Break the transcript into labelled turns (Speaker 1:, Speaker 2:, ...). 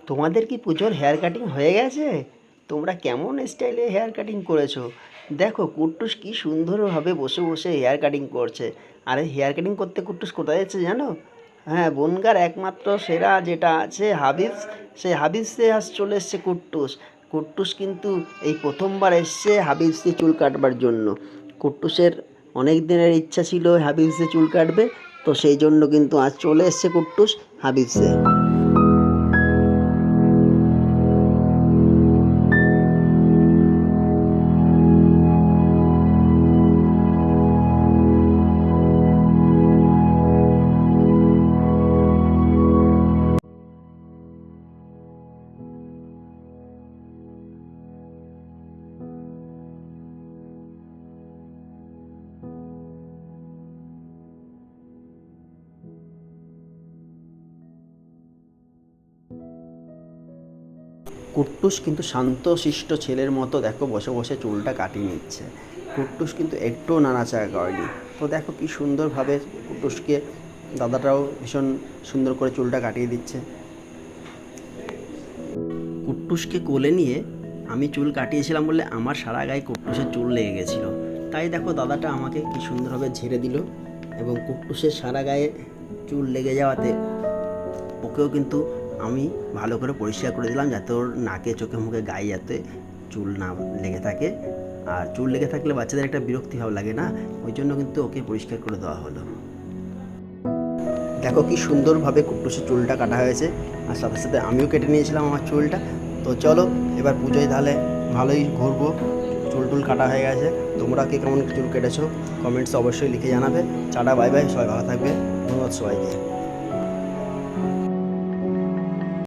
Speaker 1: তোমাদের কি পুজোর হেয়ার কাটিং হয়ে গেছে? তোমরা কেমন স্টাইলে হেয়ার কাটিং করেছো? দেখো কুট্টুস কি সুন্দরভাবে বসে বসে হেয়ার কাটিং করছে। আরে হেয়ার কাটিং করতে কুট্টুস কোথায় যাচ্ছে জানো? হ্যাঁ, বনগাঁর একমাত্র সেরা যেটা আছে হাবিবস, সেই হাবিবসে আজ চলে এসছে কুট্টুস। কুট্টুস কিন্তু এই প্রথমবার এসছে হাবিবসে চুল কাটবার জন্য। কুট্টুসের অনেক দিনের ইচ্ছা ছিল হাবিবসে চুল কাটবে, তো সেই জন্য কিন্তু আজ চলে এসছে কুট্টুস হাবিবসে। কুট্টুস কিন্তু শান্তশিষ্ট ছেলের মতো দেখো বসে বসে চুলটা কাটিয়ে নিচ্ছে। কুট্টুস কিন্তু একটুও নাড়াচাড়া করেনি। তো দেখো কি সুন্দরভাবে কুট্টুসকে দাদাটাও ভীষণ সুন্দর করে চুলটা কাটিয়ে দিচ্ছে। কুট্টুসকে কোলে নিয়ে আমি চুল কাটিয়েছিলাম বলে আমার সারা গায়ে কুট্টুসের চুল লেগে গেছিলো। তাই দেখো দাদাটা আমাকে কি সুন্দরভাবে ঝেড়ে দিল, এবং কুট্টুসের সারা গায়ে চুল লেগে যাওয়াতে ওকেও কিন্তু আমি ভালো করে পরিষ্কার করে দিলাম, যাতে ওর নাকে চোখে মুখে গায়ে যাতে চুল না লেগে থাকে। আর চুল লেগে থাকলে বাচ্চাদের একটা বিরক্তি ভাব লাগে না, ওই জন্য কিন্তু ওকে পরিষ্কার করে দেওয়া হলো। দেখো কি সুন্দরভাবে কুট্টুসের চুলটা কাটা হয়েছে, আর সাথে সাথে আমিও কেটে নিয়েছিলাম আমার চুলটা। তো চলো এবার পুজোয় তাহলে ভালোই ঘুরবো। চুল টুল কাটা হয়ে গেছে। তোমরা কে কেমন চুল কেটেছো কমেন্টস অবশ্যই লিখে জানাবে। টাটা, বাই বাই, সবাই ভালো থাকবে। ধন্যবাদ সবাইকে।